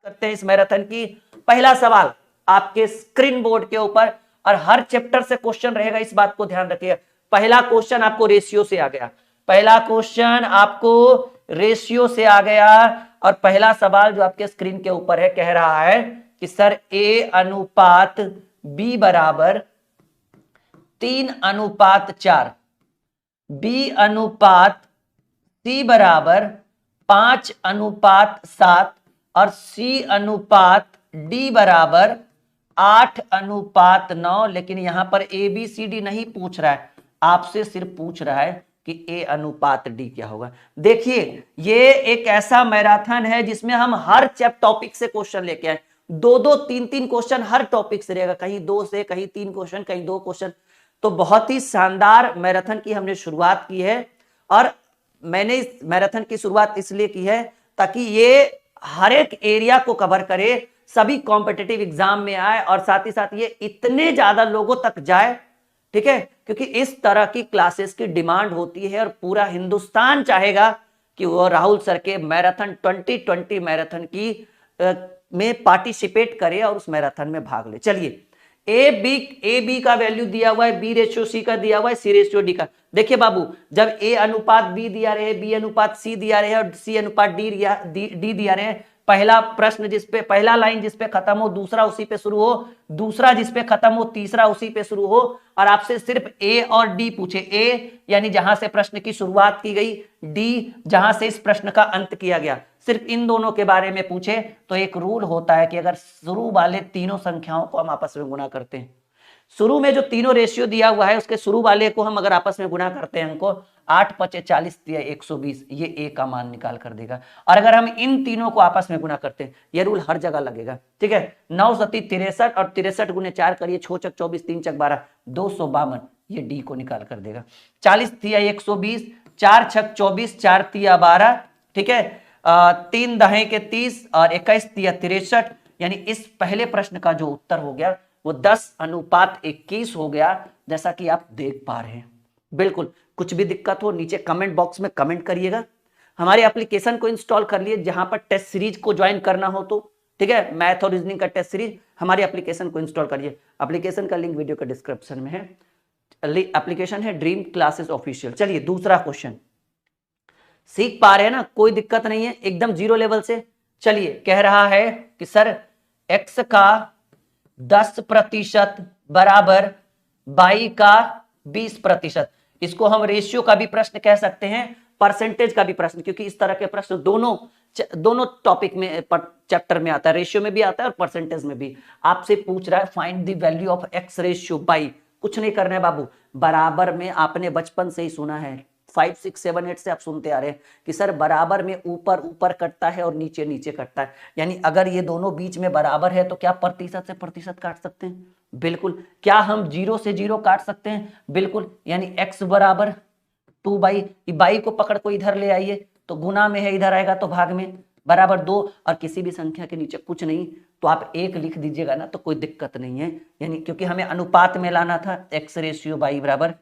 करते हैं इस मैराथन की। पहला सवाल आपके स्क्रीन बोर्ड के ऊपर, और हर चैप्टर से क्वेश्चन रहेगा, इस बात को ध्यान रखिए। पहला क्वेश्चन आपको रेशियो से आ गया, पहला क्वेश्चन आपको रेशियो से आ गया, और पहला सवाल जो आपके स्क्रीन के ऊपर है कह रहा है कि सर ए अनुपात बी बराबर 3:4, बी अनुपात सी बराबर 5:7 और सी अनुपात डी बराबर 8:9। लेकिन यहां पर ए बी सी डी नहीं पूछ रहा है, आपसे सिर्फ पूछ रहा है कि ए अनुपात डी क्या होगा। देखिए ये एक ऐसा मैराथन है जिसमें हम हर टॉपिक से क्वेश्चन लेके आए, 2-2 3-3 क्वेश्चन हर टॉपिक से रहेगा, कहीं 2 से, कहीं 3 क्वेश्चन, कहीं 2 क्वेश्चन। तो बहुत ही शानदार मैराथन की हमने शुरुआत की है, और मैंने इस मैराथन की शुरुआत इसलिए की है ताकि ये हर एक एरिया को कवर करे, सभी कॉम्पिटिटिव एग्जाम में आए, और साथ ही साथ ये इतने ज्यादा लोगों तक जाए, ठीक है, क्योंकि इस तरह की क्लासेस की डिमांड होती है, और पूरा हिंदुस्तान चाहेगा कि वो राहुल सर के मैराथन 2020 मैराथन की में पार्टिसिपेट करे और उस मैराथन में भाग ले। चलिए ए बी का वैल्यू दिया हुआ है, बी रेशियो सी का दिया हुआ है, सी रेशियो डी का। देखिए बाबू, जब ए अनुपात बी दिया रहे, बी अनुपात सी दिया रहे और सी अनुपात डी दिया रहे, पहला प्रश्न जिसपे पहला लाइन जिसपे खत्म हो दूसरा उसी पे शुरू हो, दूसरा जिसपे खत्म हो तीसरा उसी पे शुरू हो, और आपसे सिर्फ ए और डी पूछे। ए यानी जहां से प्रश्न की शुरुआत की गई, डी जहां से इस प्रश्न का अंत किया गया, सिर्फ इन दोनों के बारे में पूछे तो एक रूल होता है कि अगर शुरू वाले तीनों संख्याओं को हम आपस में गुणा करते हैं, शुरू में जो तीनों रेशियो दिया हुआ है उसके शुरू वाले को हम अगर आपस में गुणा करते हैं, हमको 8×5 = 40 दिया 120, ये ए का मान निकाल कर देगा। और अगर हम इन तीनों को आपस में गुणा करते हैं, ये रूल हर जगह लगेगा, ठीक है। 9×7 = 63 और 63 × 4 करिए, 6×6 = 24, 3×6 = 12, 252, ये डी को निकाल कर देगा। 40 दिया 120, 4×6 = 24, 4 × 12, ठीक है, 3 × 10 = 30 और 21 दिया 63, यानी इस पहले प्रश्न का जो उत्तर हो गया वो 10:21 हो गया, जैसा कि आप देख पा रहे हैं। बिल्कुल, कुछ भी दिक्कत हो नीचे कमेंट बॉक्स में कमेंट करिएगा। हमारे एप्लीकेशन को इंस्टॉल कर लिए, जहां पर टेस्ट सीरीज को ज्वाइन करना हो तो, ठीक है, मैथ और रीजनिंग का टेस्ट सीरीज, हमारे एप्लीकेशन को इंस्टॉल करिए। एप्लीकेशन का लिंक वीडियो के डिस्क्रिप्शन में है। एप्लीकेशन है ड्रीम क्लासेस ऑफिशियल। चलिए दूसरा क्वेश्चन, सीख पा रहे हैं ना, कोई दिक्कत नहीं है, एकदम जीरो लेवल से। चलिए कह रहा है कि सर x का 10% बराबर y का 20%। इसको हम रेशियो का भी प्रश्न कह सकते हैं, परसेंटेज का भी प्रश्न, क्योंकि इस तरह के प्रश्न दोनों टॉपिक में चैप्टर में आता है, रेशियो में भी आता है और परसेंटेज में भी। आपसे पूछ रहा है find the value of x ratio by, कुछ नहीं करना है बाबू, बराबर में आपने बचपन से ही सुना है, 5, 6, 7, 8 से आप सुनते आ रहे हैं कि सर बराबर में ऊपर ऊपर कटता है और नीचे नीचे कटता है, यानी अगर ये दोनों बीच में बराबर है तो क्या प्रतिशत से प्रतिशत काट सकते हैं? बिल्कुल। क्या हम 0 से 0 काट सकते हैं? बिल्कुल। यानी x बराबर 2/, को पकड़ को इधर ले आइए तो गुना में है, इधर आएगा तो भाग में, बराबर 2, और किसी भी संख्या के नीचे कुछ नहीं तो आप 1 लिख दीजिएगा ना, तो कोई दिक्कत नहीं है। यानी क्योंकि हमें अनुपात में लाना था, x रेशियो y बराबर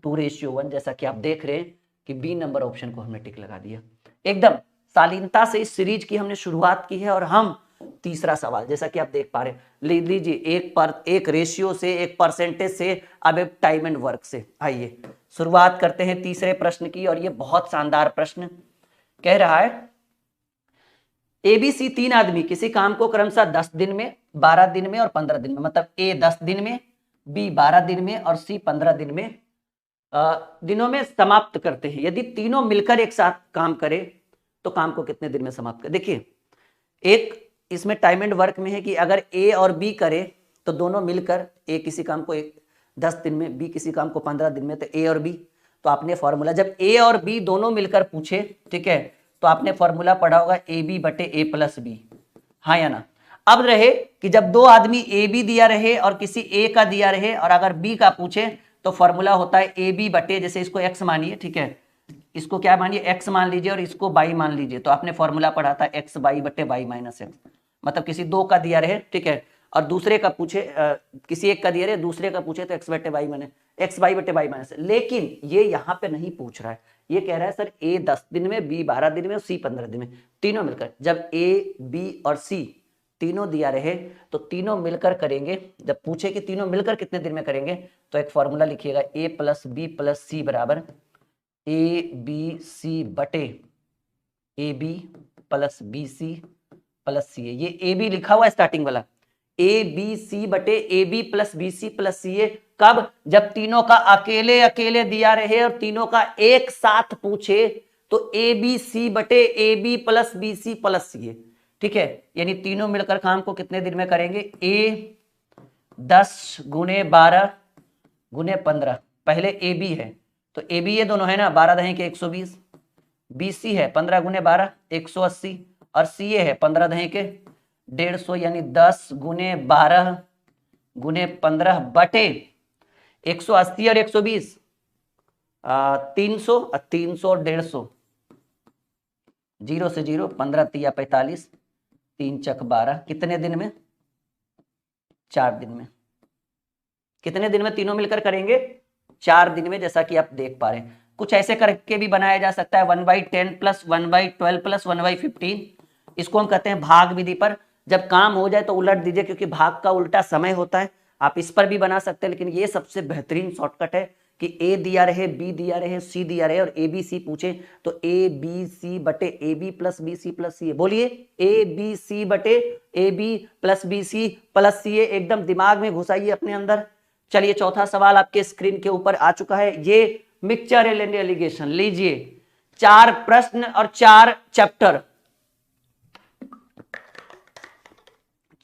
2:1, जैसा कि आप देख रहे हैं कि बी नंबर ऑप्शन को हमने टिक लगा दिया। एकदम शालीनता से इस सीरीज की हमने शुरुआत की है, और हम तीसरा सवाल जैसा कि आप देख पा रहे हैं, ले लीजिए एक रेशियो से, एक परसेंटेज से, अब एक टाइम एंड वर्क से। आइए शुरुआत करते हैं तीसरे प्रश्न की, और ये बहुत शानदार प्रश्न कह रहा है ABC 3 आदमी किसी काम को क्रमशः 10 दिन में, 12 दिन में और 15 दिन में, मतलब A 10 दिन में, B 12 दिन में और C 15 दिन में दिनों में समाप्त करते हैं। यदि तीनों मिलकर एक साथ काम करें तो काम को कितने दिन में समाप्त करें? देखिए एक इसमें टाइम एंड वर्क में है कि अगर A और B करे तो दोनों मिलकर, A किसी काम को 10 दिन में, B किसी काम को 15 दिन में, तो A और B, तो आपने फॉर्मूला, जब A और B दोनों मिलकर पूछे, ठीक है, तो आपने फॉर्मूला पढ़ा होगा AB/A+B, हाँ या ना। अब रहे कि जब दो आदमी AB दिया रहे और किसी A का दिया रहे, और अगर B का पूछे तो फॉर्मूला होता है AB/, जैसे इसको x मानिए, ठीक है, इसको क्या मानिए x मान लीजिए और इसको y मान लीजिए, तो आपने फॉर्मूला पढ़ा था x/y/x, मतलब किसी दो का दिया रहे, ठीक है, और दूसरे का पूछे, किसी एक का दिया रहे, दूसरे का पूछे तो x/y माने एक्स वाई बटे वाई माइनस, लेकिन ये यहां पे नहीं पूछ रहा है, ये कह रहा है सर ए 10 दिन में, बी 12 दिन में और सी 15 दिन में, तीनों मिलकर। जब ए बी और सी तीनों दिया रहे तो तीनों मिलकर करेंगे, जब पूछे कि तीनों मिलकर कितने दिन में करेंगे तो एक फॉर्मूला लिखिएगा, A plus B plus C बराबर ए बी सी बटे A B plus B C plus C A. ये ए बी लिखा हुआ है स्टार्टिंग वाला, ए बी सी बटे A B plus B C plus C A. कब? जब तीनों का अकेले अकेले दिया रहे और तीनों का एक साथ पूछे तो ए बी सी बटे A B plus B C plus C A. ठीक है, यानी तीनों मिलकर काम को कितने दिन में करेंगे, ए 10 गुणे 12 गुणे 15, पहले ए बी है तो ए बी ये दोनों है ना, 12 दहें के 120, बी सी है 15 गुणे 12 180 और सी ए है 15 दहें के 150, यानी 10 गुणे 12 गुणे 15 बटे 180 और 120 300 और 300 और 150, 0 से 0 15 तिया 45 3 चक 12, कितने दिन में, 4 दिन में। कितने दिन में तीनों मिलकर करेंगे, 4 दिन में, जैसा कि आप देख पा रहे हैं। कुछ ऐसे करके भी बनाया जा सकता है 1/10 प्लस 1/12 प्लस 1/15, इसको हम कहते हैं भाग विधि पर। जब काम हो जाए तो उलट दीजिए, क्योंकि भाग का उल्टा समय होता है। आप इस पर भी बना सकते हैं, लेकिन ये सबसे बेहतरीन शॉर्टकट है कि ए दिया रहे, बी दिया रहे, सी दिया रहे और ए बी सी पूछे तो ए बी सी बटे A B plus B C plus C A. बोलिए, ए बी सी बटे A B plus B C plus C A, एकदम दिमाग में घुसाइए अपने अंदर। चलिए, चौथा सवाल आपके स्क्रीन के ऊपर आ चुका है, ये मिक्सचर एंड एलिगेशन। लीजिए, 4 प्रश्न और 4 चैप्टर,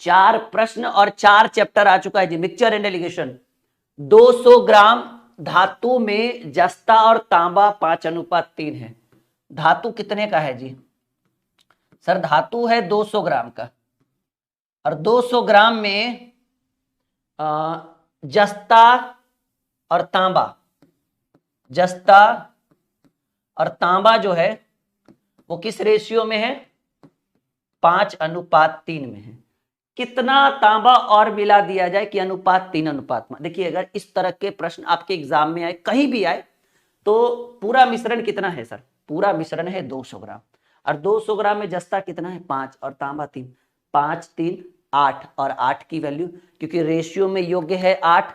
4 प्रश्न और 4 चैप्टर आ चुका है जी। Mixture and alligation. 200 ग्राम धातु में जस्ता और तांबा 5:3 है। धातु कितने का है जी? सर धातु है 200 ग्राम का, और 200 ग्राम में जस्ता और तांबा, जस्ता और तांबा जो है वो किस रेशियो में है, 5:3 में है। कितना तांबा और मिला दिया जाए कि अनुपात 3:1। देखिए, अगर इस तरह के प्रश्न आपके एग्जाम में आए, कहीं भी आए, तो पूरा मिश्रण कितना है सर? पूरा मिश्रण है 200 ग्राम, और 200 ग्राम में जस्ता कितना है 5 और तांबा 3, 5 3 8, और 8 की वैल्यू, क्योंकि रेशियो में योग्य है 8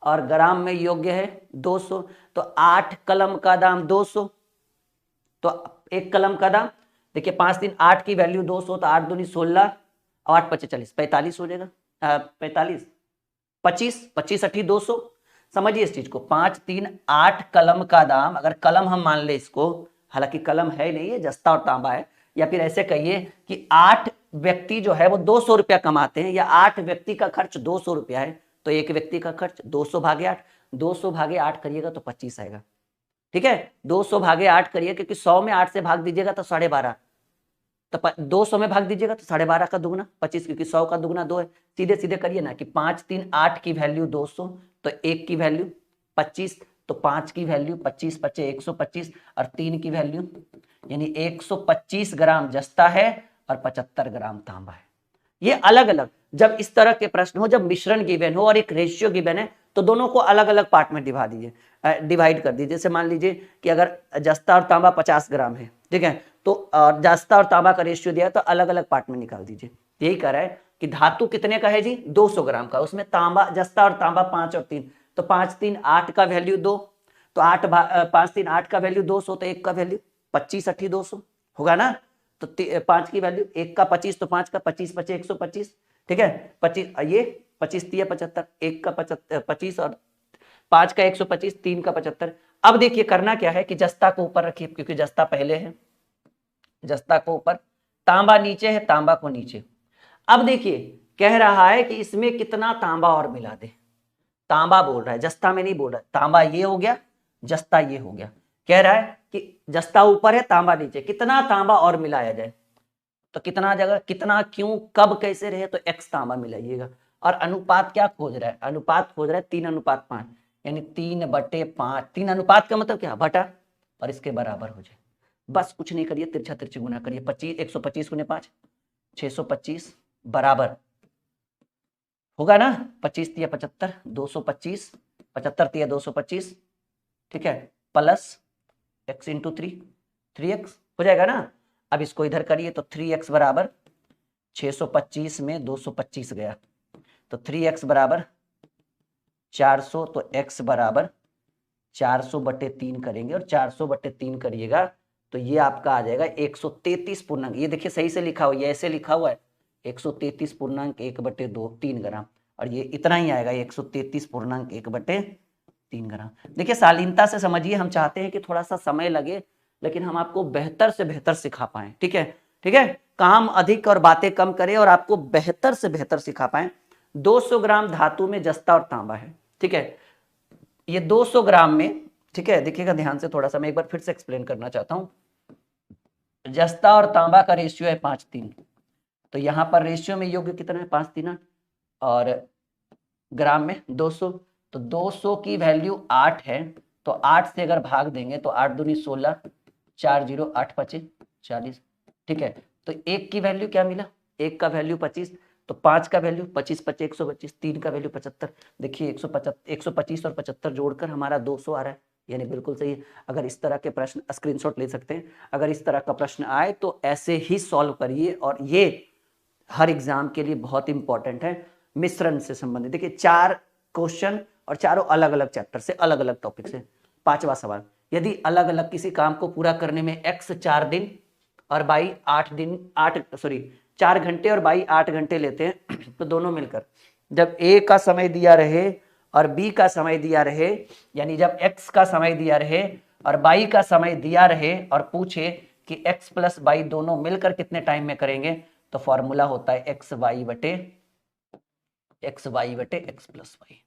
और ग्राम में योग्य है 200, तो 8 कलम का दाम 200, तो 1 कलम का दाम, देखिए 5 3 8 की वैल्यू 200, तो 8 दूनी 16 और 8 5 40, 45 हो जाएगा। 45 25 25 8 200। समझिए इस चीज को, 5 3 8 कलम का दाम, अगर कलम हम मान ले इसको, हालांकि कलम है नहीं, ये जस्ता और तांबा है, या फिर ऐसे कहिए कि 8 व्यक्ति जो है वो 200 रुपया कमाते हैं, या 8 व्यक्ति का खर्च 200 रुपया है, तो एक व्यक्ति का खर्च 200 भागे 8, 200 भागे 8 करिएगा तो 25 आएगा। ठीक है, 200 भागे 8 करिए, क्योंकि 100 में 8 से भाग दीजिएगा तो 12.5, तो 200 में भाग दीजिएगा तो 12.5 का दुगना 25, क्योंकि 100 का दुगना 2 है। सीधे सीधे करिए ना कि 5 3 8 की वैल्यू 200, तो 1 की वैल्यू 25, तो 5 की वैल्यू 25 25 125, और 3 की वैल्यू यानी 125 ग्राम जस्ता है और 75 ग्राम तांबा है। ये अलग अलग, जब इस तरह के प्रश्न हो, जब मिश्रण गिवन हो और एक रेशियो गिवन है, तो दोनों को अलग अलग पार्ट में डिवाइड कर दीजिए। जैसे मान लीजिए कि अगर जस्ता और तांबा 50 ग्राम है, ठीक है, तो जस्ता और तांबा का रेशियो दिया है, तो अलग अलग पार्ट में निकाल दीजिए। यही कह रहा है कि धातु कितने का है जी, 200 ग्राम का, उसमें तांबा, जस्ता और तांबा 5 और 3, तो 5 3 8 का वैल्यू 2, तो 5 3 8 का वैल्यू 200, तो 1 का वैल्यू 25 8 200 होगा ना। तो 5 की वैल्यू, 1 का 25, तो 5 का 25 25 125, ठीक है, 25 ये 25 3 75, 1 का 25 और 5 का 125, 3 का 75। अब देखिए करना क्या है कि जस्ता को ऊपर रखिए, क्योंकि जस्ता पहले है, जस्ता को ऊपर, तांबा नीचे है, तांबा को नीचे। अब देखिए कह रहा है कि इसमें कितना तांबा और मिला दे, तांबा बोल रहा है, जस्ता में नहीं बोल रहा है। तांबा ये हो गया, जस्ता ये हो गया। कह रहा है कि जस्ता ऊपर है, तांबा नीचे, कितना तांबा और मिलाया जाए, तो कितना जगह, कितना, क्यों, कब, कैसे रहे, तो x तांबा मिलाइएगा। और अनुपात क्या खोज रहा है, अनुपात खोज रहा है 3:5, यानी 3/5। 3 अनुपात का मतलब क्या, बटा, और इसके बराबर हो जाए। बस कुछ नहीं करिए, तिरछा तिरछी गुना करिए, 125 गुने 5 625 बराबर होगा ना, 25 3 75, 225 75 3 225, ठीक है, प्लस x इंटू 3x हो जाएगा ना। अब इसको इधर करिए तो 3x बराबर 625 में 225 गया तो 3x बराबर 400, तो x बराबर 400/3 करेंगे और 400/3 करिएगा तो ये आपका आ जाएगा 133 पूर्णांक, ये देखिए सही से लिखा हुआ है, ऐसे लिखा हुआ है 133 पूर्णांक 1/2 3 ग्राम, और ये इतना ही आएगा 133 पूर्णांक 1/3 ग्राम। देखिए शालीनता से समझिए, हम चाहते हैं कि थोड़ा सा समय लगे लेकिन हम आपको बेहतर से बेहतर सिखा पाए, ठीक है, ठीक है, काम अधिक और बातें कम करें और आपको बेहतर से बेहतर सिखा पाए। 200 ग्राम धातु में जस्ता और तांबा है, ठीक है, ये 200 ग्राम में, ठीक है, देखिएगा ध्यान से, थोड़ा सा मैं एक बार फिर से एक्सप्लेन करना चाहता हूं। जस्ता और तांबा का रेशियो है 5:3, तो यहां पर रेशियो में योग्य कितना है 5:3 और ग्राम में 200, तो 200 की वैल्यू 8 है, तो 8 से अगर भाग देंगे तो 8 दूनी 16, 4 0 8 5 40, ठीक है, तो 1 की वैल्यू क्या मिला, 1 का वैल्यू 25, तो 5 का वैल्यू 25 25 125, 3 का वैल्यू 75, देखिए 125 और 75 जोड़कर हमारा 200 आ रहा है, यानी बिल्कुल सही है। अगर इस तरह के प्रश्न स्क्रीनशॉट ले सकते हैं, अगर इस तरह का प्रश्न आए तो ऐसे ही सॉल्व करिए, और ये हर एग्जाम के लिए बहुत इंपॉर्टेंट है। मिश्रण से संबंधित देखिए 4 क्वेश्चन और चारों अलग अलग चैप्टर से, अलग अलग टॉपिक से। 5वां सवाल, यदि अलग अलग किसी काम को पूरा करने में x 4 दिन और y 4 घंटे और y 8 घंटे लेते हैं तो दोनों मिलकर जब a का समय दिया रहे और b का समय दिया रहे, यानी जब x का समय दिया रहे और y का समय दिया रहे और पूछे कि x प्लस y दोनों मिलकर कितने टाइम में करेंगे, तो फॉर्मूला होता है एक्स वाई बटे एक्स प्लस वाई,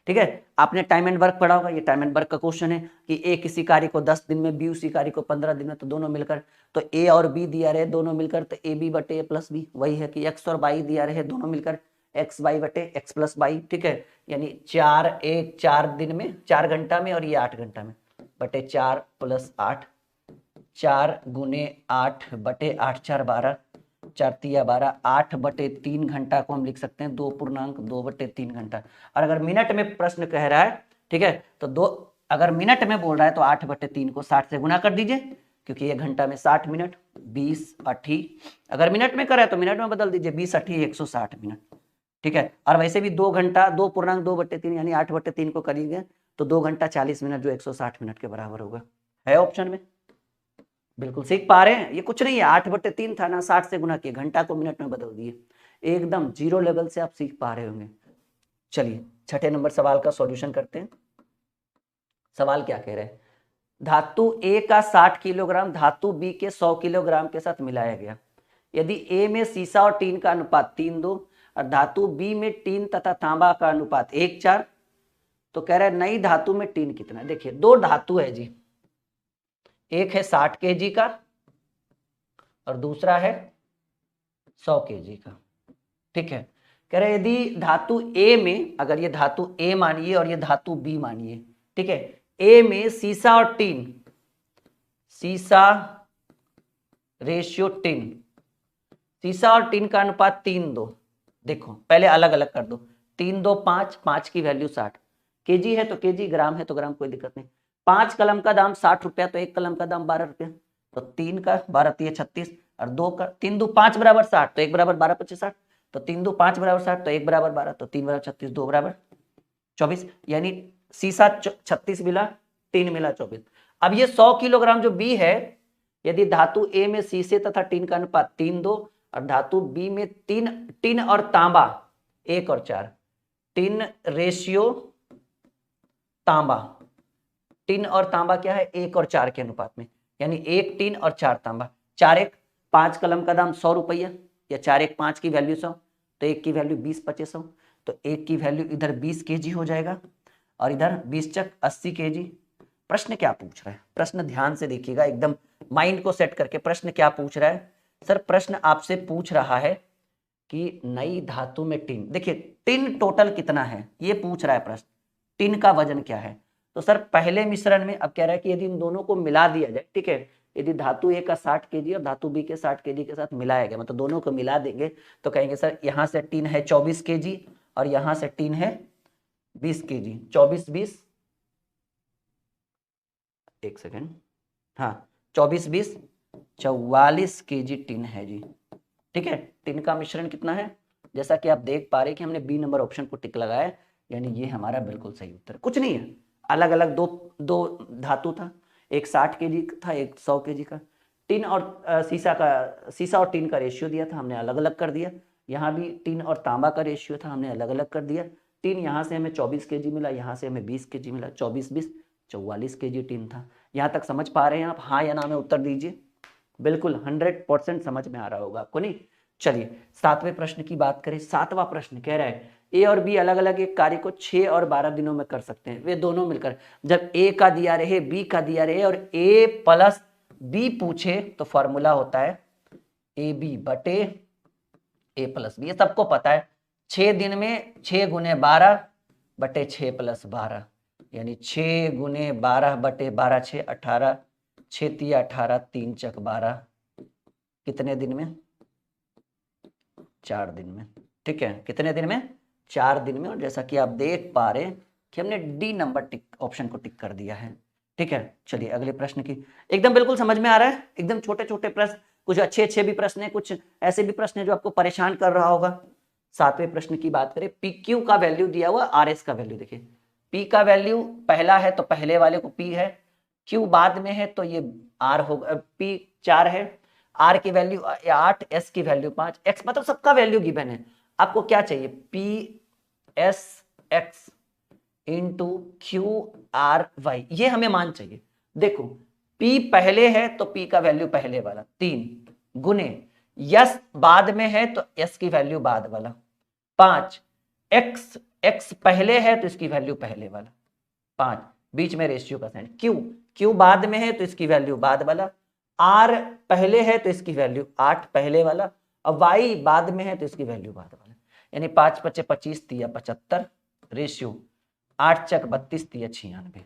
ठीक है। आपने टाइम एंड वर्क पढ़ा होगा, ये टाइम एंड वर्क का क्वेश्चन है कि ए किसी कार्य को 10 दिन में, बी उसी कार्य को 15 दिन में, तो दोनों मिलकर, तो ए और बी दिया रहे दोनों मिलकर तो ए बी बटे ए प्लस बी, वही है कि एक्स और वाई दिया रहे दोनों मिलकर एक्स वाई बटे एक्स प्लस वाई, ठीक है, यानी 4 दिन में 4 घंटा में और ये 8 घंटा में बटे 4 + 8, 4 × 8 बटे 8 4 12, 4 तिया 12, 8/3 घंटा को हम लिख सकते हैं 2.2/3 घंटा। और अगर मिनट में प्रश्न कह रहा है, ठीक है, तो अगर मिनट में बोल रहा है तो 8/3 को 60 से गुना कर दीजिए, क्योंकि 1 घंटा में 60 मिनट, 20 8, अगर मिनट में कर रहा है तो मिनट में बदल दीजिए, 20 8 160 मिनट, ठीक है। और वैसे भी 2 घंटा 2.2/3 यानी 8/3 को करेंगे तो 2 घंटा 40 मिनट जो 160 मिनट के बराबर होगा, है ऑप्शन में। बिल्कुल सीख पा रहे हैं, ये कुछ नहीं है, 8/3 था ना, 60 से गुना किए, घंटा को मिनट में बदल दिए, एकदम जीरो लेवल से आप सीख पा रहे होंगे। चलिए 6ठे नंबर सवाल का सॉल्यूशन करते हैं। सवाल क्या कह रहे हैं, धातु ए का 60 किलोग्राम धातु बी के 100 किलोग्राम के साथ मिलाया गया, यदि ए में सीसा और टीन का अनुपात 3:2 और धातु बी में टीन तथा तांबा का अनुपात 1:4, तो कह रहा है नई धातु में टीन कितना है। देखिए 2 धातु है जी, एक है 60 kg का और दूसरा है 100 kg का, ठीक है। कह रहे यदि धातु ए में, अगर ये धातु ए मानिए और ये धातु बी मानिए, ठीक है, ए में सीसा और टीन, सीसा रेशियो टीन, सीसा और टीन का अनुपात 3:2, देखो पहले अलग अलग कर दो, 3:2 5, 5 की वैल्यू 60, केजी है तो केजी, ग्राम है तो ग्राम, कोई दिक्कत नहीं। 5 कलम का दाम 60 रुपया तो 1 कलम का दाम 12 रुपया, तो 3 का 12 × 36 और 2 का 3×2 5 = 60, तो 1 = 12 × 60, तो 3×2 5 = 60, तो 1 = 12, तो 3 = 36, 2 = 24, यानी सीसा 36 मिला, टीन मिला 24। अब ये 100 किलोग्राम जो बी है, यदि धातु ए में सीसे तथा टीन का अनुपात 3:2 और धातु बी में टीन और तांबा 1 और 4, टीन रेशियो तांबा, टीन और तांबा क्या है 1 और 4 के अनुपात में, यानी 1 टीन और 4 तांबा, 4 1 5 कलम का दाम 100 रुपया, या 4 1 5 की वैल्यू 100, तो 1 की वैल्यू 20 25 100, तो 1 की वैल्यू इधर 20 kg हो जाएगा और इधर 20 चक 80 kg। प्रश्न क्या पूछ रहा है, प्रश्न ध्यान से देखिएगा, एकदम माइंड को सेट करके, प्रश्न क्या पूछ रहा है सर, प्रश्न आपसे पूछ रहा है कि नई धातु में टिन, देखिए टिन टोटल कितना है ये पूछ रहा है प्रश्न, टिन का वजन क्या है। तो सर पहले मिश्रण में अब कह रहा है कि यदि इन दोनों को मिला दिया जाए, ठीक है, यदि धातु ए का 60 kg और धातु बी के 60 kg के साथ मिलाया गया, मतलब दोनों को मिला देंगे, तो कहेंगे सर यहाँ से टिन है 24 kg और यहाँ से टिन है 20 kg, 24 20, एक सेकेंड, हाँ 24 20 44 kg टिन है जी। ठीक है, टिन का मिश्रण कितना है, जैसा कि आप देख पा रहे हैं कि हमने बी नंबर ऑप्शन को टिक लगाया, यानी ये हमारा बिल्कुल सही उत्तर। कुछ नहीं है, अलग अलग दो दो धातु था, एक 60 kg था, एक 100 kg का। टिन और सीसा और टिन का रेशियो दिया था, हमने अलग अलग कर दिया। यहाँ भी टिन और तांबा का रेशियो था, हमने अलग अलग कर दिया। टिन यहाँ से हमें 24 kg मिला, यहाँ से हमें 20 kg मिला, 24 20 44 kg टिन था। यहाँ तक समझ पा रहे हैं आप, हाँ या ना में उत्तर दीजिए। बिल्कुल 100% समझ में आ रहा होगा आपको, नहीं? चलिए 7वें प्रश्न की बात करें। 7वां प्रश्न कह रहा है ए और बी अलग अलग एक कार्य को 6 और 12 दिनों में कर सकते हैं, वे दोनों मिलकर। जब ए का दिया रहे, बी का दिया रहे और ए प्लस बी पूछे तो फॉर्मूला होता है ए बी बटे ए प्लस बी। ये सबको पता है। 6 दिन में 6 गुने 12 बटे 6 प्लस 12, यानी 6 गुने 12 बटे 12 6 18, 6 तिया 18, 3 चक 12, कितने दिन में? 4 दिन में। ठीक है, कितने दिन में? 4 दिन में। और जैसा कि आप देख पा रहे हैं कि हमने डी नंबर टिक ऑप्शन को टिक कर दिया है। ठीक है, चलिए अगले प्रश्न की। एकदम बिल्कुल समझ में आ रहा है, एकदम छोटे छोटे प्रश्न, कुछ अच्छे अच्छे भी प्रश्न है, कुछ ऐसे भी प्रश्न है जो आपको परेशान कर रहा होगा। 7वें प्रश्न की बात करें, पी क्यू का वैल्यू दिया हुआ, आर एस का वैल्यू देखिए। पी का वैल्यू पहला है तो पहले वाले को पी है, क्यू बाद में है तो ये आर होगा, पी 4 है, आर की वैल्यू 8, एस की वैल्यू 5, एक्स मतलब सबका वैल्यू गिवन है। आपको क्या चाहिए? P S X into Q R Y, ये हमें मान चाहिए। देखो P पहले है तो P का वैल्यू पहले वाला 3 गुने, यस बाद में है तो S की वैल्यू बाद वाला 5, x पहले है तो इसकी वैल्यू पहले वाला 5, बीच में रेशियो का साइन, Q बाद में है तो इसकी वैल्यू बाद वाला, R पहले है तो इसकी वैल्यू 8 पहले वाला, और Y बाद में है तो इसकी वैल्यू बाद वाला, यानी 5 पचे 25 तिया 75, रेशियो 8 चक 32 तिया 96,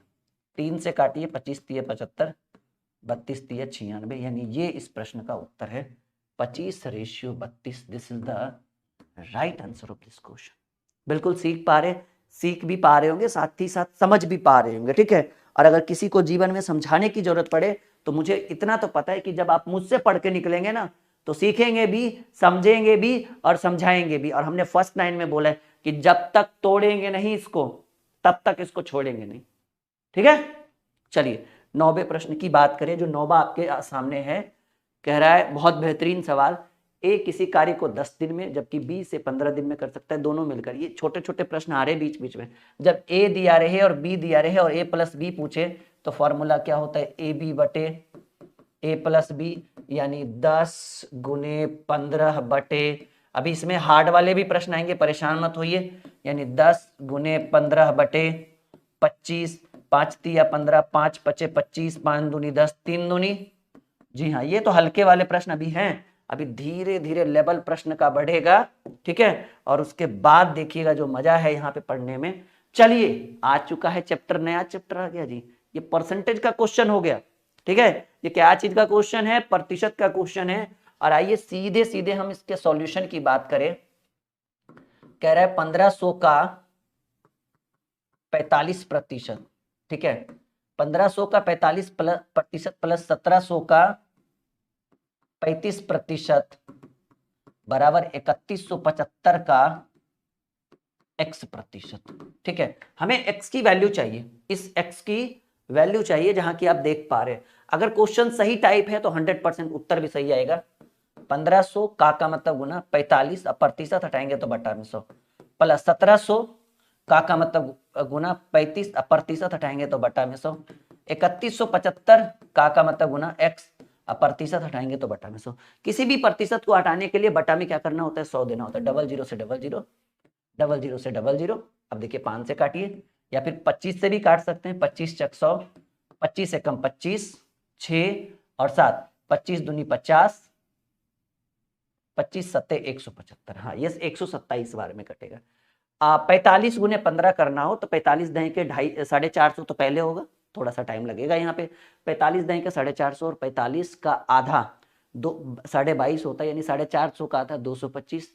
3 से काटिए 25 तिया 75, 32 तिया 96, यानी ये इस प्रश्न का उत्तर है 25:32। This is the right answer of this question. बिल्कुल सीख भी पा रहे होंगे, साथ ही साथ समझ भी पा रहे होंगे। ठीक है, और अगर किसी को जीवन में समझाने की जरूरत पड़े तो मुझे इतना तो पता है कि जब आप मुझसे पढ़ के निकलेंगे ना तो सीखेंगे भी, समझेंगे भी और समझाएंगे भी। और हमने फर्स्ट लाइन में बोला है कि जब तक तोड़ेंगे नहीं इसको तब तक इसको छोड़ेंगे नहीं। ठीक है, चलिए 9वें प्रश्न की बात करें, जो 9वां आपके सामने है। कह रहा है बहुत बेहतरीन सवाल, ए किसी कार्य को 10 दिन में जबकि बी से 15 दिन में कर सकता है, दोनों मिलकर। ये छोटे छोटे प्रश्न आ रहे बीच बीच में। जब ए दिया रहे और बी दिया रहे और ए प्लस बी पूछे तो फॉर्मूला क्या होता है? ए बी बटे ए प्लस बी, यानी 10 गुने 15 बटे, अभी इसमें हार्ड वाले भी प्रश्न आएंगे, परेशान मत होइए, यानी 10 गुने 15 बटे 25, 5 तिया 15, 5 पचे 25, 5 दूनी 10, 3 दूनी। जी हाँ, ये तो हल्के वाले प्रश्न अभी हैं, अभी धीरे धीरे लेवल प्रश्न का बढ़ेगा। ठीक है, और उसके बाद देखिएगा जो मजा है यहाँ पे पढ़ने में। चलिए आ चुका है चैप्टर, नया चैप्टर आ गया जी, ये परसेंटेज का क्वेश्चन हो गया। ठीक है, ये क्या चीज का क्वेश्चन है? प्रतिशत का क्वेश्चन है। और आइए सीधे सीधे हम इसके सॉल्यूशन की बात करें। कह रहा है 1500 का 45%। ठीक है, 1500 का 45% प्लस 1700 का 35% बराबर 3175 का x%। ठीक है, हमें x की वैल्यू चाहिए, इस x की वैल्यू चाहिए जहां की आप देख पा रहे हैं। अगर क्वेश्चन सही टाइप है तो 100% उत्तर भी सही आएगा। 1500 का मतलब गुना 45, अब प्रतिशत हटाएंगे तो बटा में 100, प्लस 1700 का मतलब गुना 35, अब प्रतिशत हटाएंगे तो बटा में 100, 3175 का मतलब गुना x, अब प्रतिशत हटाएंगे तो बटा में 100। किसी भी प्रतिशत को हटाने के लिए बटा में क्या करना होता है? 100 देना होता है। डबल जीरो से डबल जीरो, डबल जीरो से डबल जीरो। अब देखिए 5 से काटिए या फिर 25 से भी काट सकते हैं, 25 चक 100, 25 से कम 25, 6 और 7, 25 दूनी 50, 25 सत्ते 175। हाँ, ये 127 बार में कटेगा। 45 गुने 15 करना हो तो 45 दही के 450 तो पहले होगा, थोड़ा सा टाइम लगेगा यहाँ पे। 45 दही के 450 और 45 का आधा 22.5 होता है, यानी 450 का आधा 225,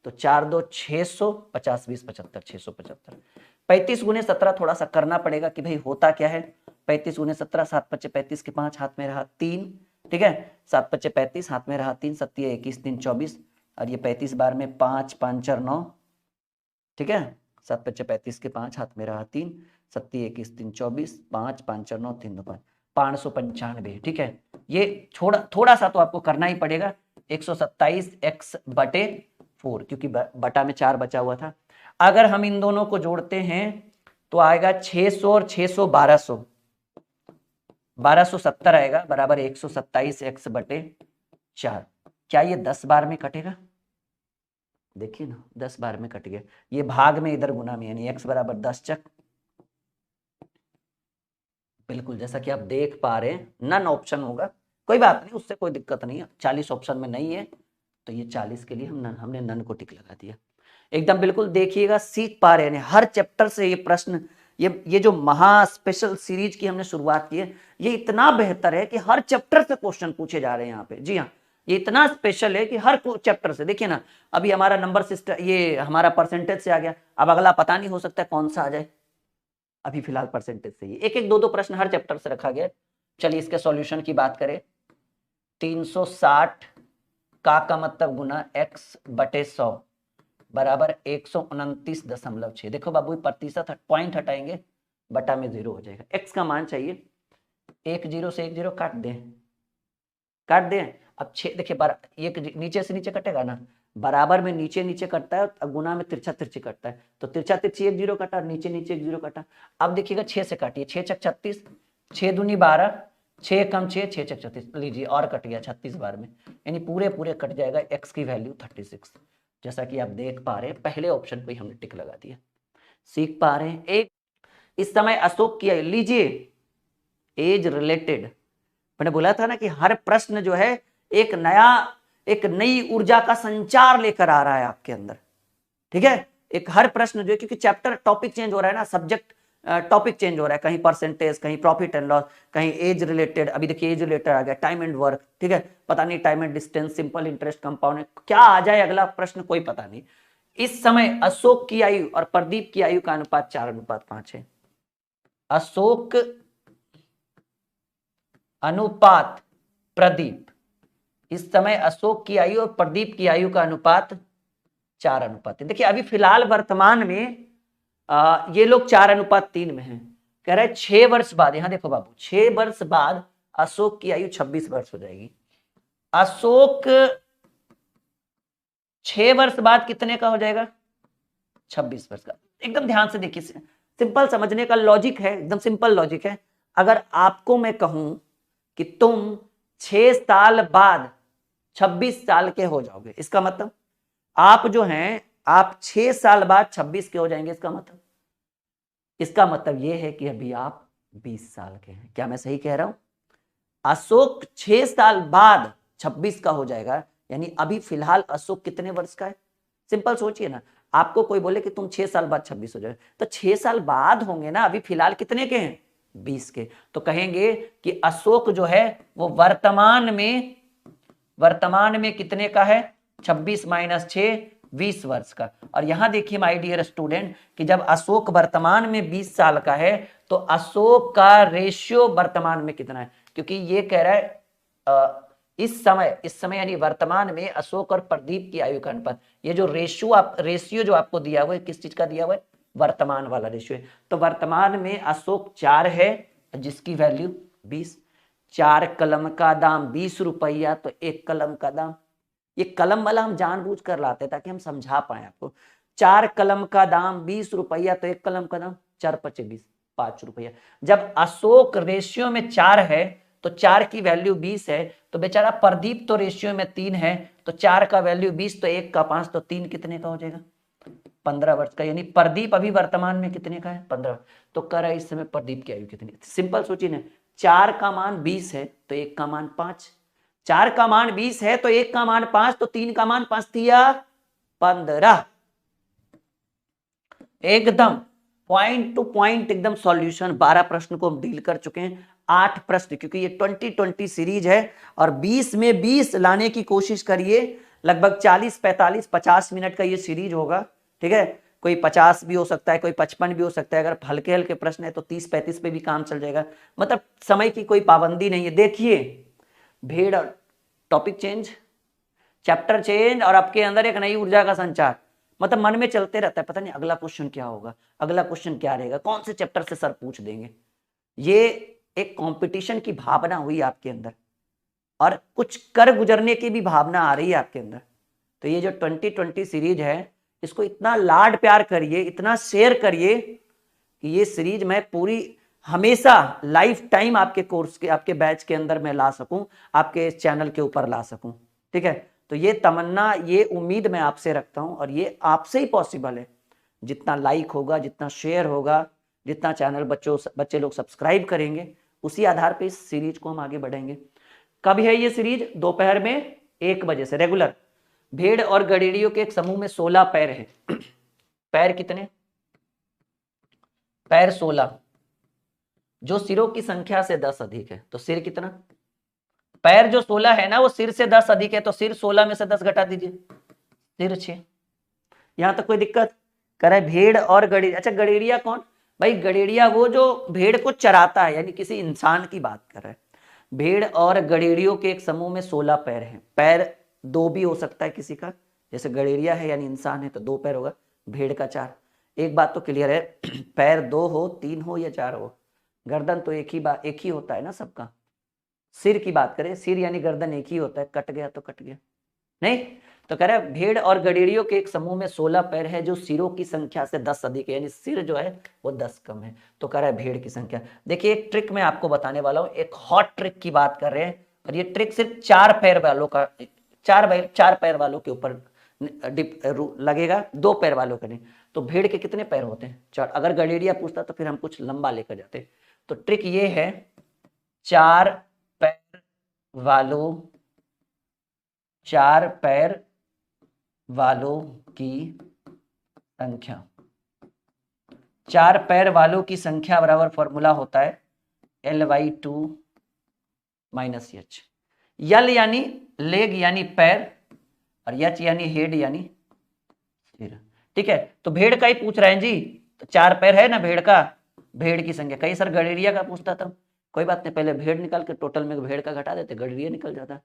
तो 4 2 600, 50 20 75, 675। 35 गुने 17 थोड़ा सा करना पड़ेगा कि भाई होता क्या है। 35 गुने 17, 7 5 35 के 5, हाथ में रहा 3, ठीक है। 7 5 35, हाथ में रहा 3, 7 21 3 24, और ये 35 बार में 5 5 4 9, ठीक है। 7 5 35 के 5, हाथ में रहा 3, 7 21 3 24, 5 5 4 9 3 2 5, 595, ठीक है। ये थोड़ा सा तो आपको करना ही पड़ेगा। 127x/4, क्योंकि बटा में 4 बचा हुआ था। अगर हम इन दोनों को जोड़ते हैं तो आएगा 600 और 600 1200, 1270 आएगा, बराबर 127x/4। क्या ये 10 बार में कटेगा? देखिए ना, 10 बार में कट गया। ये भाग में, इधर गुना में, यानी x बराबर 10 चक। बिल्कुल जैसा कि आप देख पा रहे हैं, नन ऑप्शन होगा, कोई बात नहीं, उससे कोई दिक्कत नहीं है। 40 ऑप्शन में नहीं है तो ये 40 के लिए हमने नन को टिक लगा दिया। एकदम बिल्कुल देखिएगा, सीख पा रहे हैं हर चैप्टर से ये प्रश्न। ये जो महा स्पेशल सीरीज की हमने शुरुआत की है, ये इतना बेहतर है कि हर चैप्टर से क्वेश्चन पूछे जा रहे हैं यहाँ पे। जी हाँ, ये इतना स्पेशल है कि हर चैप्टर से। देखिए ना, अभी हमारा नंबर सिस्टम, ये हमारा परसेंटेज से आ गया, अब अगला पता नहीं, हो सकता है कौन सा आ जाए। अभी फिलहाल परसेंटेज से ही एक एक दो प्रश्न हर चैप्टर से रखा गया। चलिए इसके सॉल्यूशन की बात करें। 360 का मतलब गुना x/100 बराबर 129.6। देखो बाबू, प्रतिशत पॉइंट हटाएंगे, बटा में 0 हो जाएगा। x का मान चाहिए, 1 0 से 1 0 काट दें। अब 6 देखिए, एक नीचे से नीचे कटेगा ना, बराबर में नीचे नीचे कटता है और गुना में तिरछा तिरछी कटता है। तो तिरछा तिरछी 1 0 कटा, नीचे नीचे 1 0 कटा। अब देखिएगा 6 से काटिए, 6 छक 36, 6 दूनी 12, 6 कम 6, 6 छक 36, लीजिए और कट गया 36 बार में, यानी पूरे कट जाएगा। x की वैल्यू 36, जैसा कि आप देख पा रहे हैं। पहले ऑप्शन को ही हमने टिक लगा दिया। सीख पा रहे हैं। एक इस समय अशोक की, लीजिए एज रिलेटेड, मैंने बोला था ना कि हर प्रश्न जो है एक नई ऊर्जा का संचार लेकर आ रहा है आपके अंदर, ठीक है। एक हर प्रश्न जो है, क्योंकि चैप्टर टॉपिक चेंज हो रहा है ना, सब्जेक्ट टॉपिक चेंज हो रहा है, कहीं परसेंटेज, कहीं प्रॉफिट एंड लॉस, कहीं एज रिलेटेड। अभी देखिए एज रिलेटेड आ गया, टाइम एंड वर्क, ठीक है। पता नहीं time and distance, simple interest, compound, क्या आ जाए अगला प्रश्न, कोई पता नहीं। इस समय अशोक की आयु और प्रदीप की आयु का अनुपात 4:5 है। अशोक अनुपात प्रदीप, इस समय अशोक की आयु और प्रदीप की आयु का अनुपात 4:3। देखिए अभी फिलहाल वर्तमान में ये लोग 4:3 में हैं। कह रहे हैं 6 वर्ष बाद, यहां देखो बाबू, 6 वर्ष बाद अशोक की आयु 26 वर्ष हो जाएगी। अशोक 6 वर्ष बाद कितने का हो जाएगा? 26 वर्ष का। एकदम ध्यान से देखिए, सिंपल समझने का लॉजिक है, एकदम सिंपल लॉजिक है। अगर आपको मैं कहूं कि तुम 6 साल बाद 26 साल के हो जाओगे, इसका मतलब आप जो हैं, आप 6 साल बाद 26 के हो जाएंगे। इसका मतलब यह है कि अभी आप 20 साल के हैं। क्या मैं सही कह रहा हूं? अशोक 6 साल बाद 26 का हो जाएगा, यानी अभी फिलहाल अशोक कितने वर्ष का है? सिंपल सोचिए ना, आपको कोई बोले कि तुम 6 साल बाद 26 हो जाए, तो 6 साल बाद होंगे ना, अभी फिलहाल कितने के हैं? 20 के। तो कहेंगे कि अशोक जो है वो वर्तमान में कितने का है? 26 - 6, 20 वर्ष का। और यहां देखिए माय डियर स्टूडेंट, कि जब अशोक वर्तमान में 20 साल का है तो अशोक का रेशियो वर्तमान में कितना है? क्योंकि ये कह रहा है इस समय यानी वर्तमान में अशोक और प्रदीप की आयु का अनुपात। ये जो रेशियो जो आपको दिया हुआ है, किस चीज का दिया हुआ है? वर्तमान वाला रेशियो है। तो वर्तमान में अशोक 4 है, जिसकी वैल्यू 20। 4 कलम का दाम 20 रुपया, तो 1 कलम का दाम, ये कलम वाला हम जानबूझ कर लाते ताकि हम समझा पाए आपको। 4 कलम का दाम 20 रुपया, तो 1 कलम का दाम 4 × 5 = 20, 5 रुपया। जब अशोक रेशियो में 4 है तो 4 की वैल्यू 20 है, तो बेचारा प्रदीप तो रेशियो में 3 है, तो 4 का वैल्यू 20, तो 1 का 5, तो 3 कितने का हो जाएगा? 15 वर्ष का। यानी प्रदीप अभी वर्तमान में कितने का है? 15। तो कर रहा है इस समय प्रदीप की आयु कितनी? सिंपल सोचिए ना, 4 का मान 20 है तो 1 का मान 5, 4 का मान 20 है तो 1 का मान 5, तो 3 का मान 5 दिया 15। एकदम पॉइंट टू पॉइंट एकदम सॉल्यूशन। 12 प्रश्न को हम डील कर चुके हैं, 8 प्रश्न, क्योंकि ये 2020 सीरीज है और 20 में 20 लाने की कोशिश करिए, लगभग 40, 45, 50 मिनट का ये सीरीज होगा, ठीक है। कोई 50 भी हो सकता है, कोई 55 भी हो सकता है। अगर हल्के हल्के प्रश्न है तो 30-35 पे भी काम चल जाएगा। मतलब समय की कोई पाबंदी नहीं है। देखिए, भीड़, टॉपिक चेंज, चैप्टर चेंज, और आपके अंदर एक नई ऊर्जा का संचार। मतलब मन में चलते रहता है, पता नहीं अगला क्वेश्चन क्या होगा, अगला क्वेश्चन क्या रहेगा, कौन से चैप्टर से सर पूछ देंगे। ये एक कंपटीशन की भावना हुई आपके अंदर, और कुछ कर गुजरने की भी भावना आ रही है आपके अंदर। तो ये जो 2020 सीरीज है, इसको इतना लाड प्यार करिए, इतना शेयर करिए कि ये सीरीज मैं पूरी हमेशा लाइफ टाइम आपके कोर्स के, आपके बैच के अंदर मैं ला सकूं, आपके इस चैनल के ऊपर ला सकूं, ठीक है। तो ये तमन्ना, ये उम्मीद मैं आपसे रखता हूं, और ये आपसे ही पॉसिबल है। जितना लाइक होगा, जितना शेयर होगा, जितना चैनल बच्चे लोग सब्सक्राइब करेंगे, उसी आधार पे इस सीरीज को हम आगे बढ़ेंगे। कब है ये सीरीज? दोपहर में 1 बजे से रेगुलर। भेड़ और गडेड़ियों के एक समूह में 16 पैर है। पैर कितने? पैर 16, जो सिरों की संख्या से 10 अधिक है। तो सिर कितना? पैर जो 16 है ना, वो सिर से 10 अधिक है, तो सिर 16 में से 10 घटा दीजिए, सिर 6। यहां तक कोई दिक्कत? कह रहा है भेड़ और गडेड़िया। अच्छा, गडेड़िया कौन? भाई गडेड़िया वो जो भेड़ को चराता है, यानी किसी इंसान की बात कर रहा है। भेड़ और गडेड़ियों के एक समूह में 16 पैर हैं। पैर 2 भी हो सकता है किसी का, जैसे गडेड़िया है यानी इंसान है तो 2 पैर होगा, भेड़ का 4। एक बात तो क्लियर है, पैर 2 हो, 3 हो या 4 हो, गर्दन तो एक ही होता है ना सबका। सिर की बात करें, सिर यानी गर्दन एक ही होता है, कट गया तो कट गया नहीं। तो कह रहा है भेड़ और गडेड़ियों के एक समूह में 16 पैर है, जो सिरों की संख्या से 10 अधिक है, यानी सिर जो है वो 10 कम है। तो कह रहा है भेड़ की संख्या। देखिए, एक ट्रिक मैं आपको बताने वाला हूं, एक हॉट ट्रिक की बात कर रहे हैं, और ये ट्रिक सिर्फ 4 पैर वालों का, 4 पैर वालों के ऊपर लगेगा, 2 पैर वालों का नहीं। तो भेड़ के कितने पैर होते हैं? 4। अगर गडेड़िया पूछता तो फिर हम कुछ लंबा लेकर जाते। तो ट्रिक ये है, 4 पैर वालों, 4 पैर वालों की संख्या, 4 पैर वालों की संख्या बराबर फॉर्मूला होता है L/2 - H। यल यानी लेग यानी पैर, और H यानी हेड यानी सिर, ठीक है। तो भेड़ का ही पूछ रहे हैं जी, तो 4 पैर है ना भेड़ का, भेड़ की संख्या। कई सर गडेड़िया का पूछता था, कोई बात नहीं, पहले भेड़ निकाल के टोटल में भेड़ का घटा देते, गडेड़िया निकल जाता।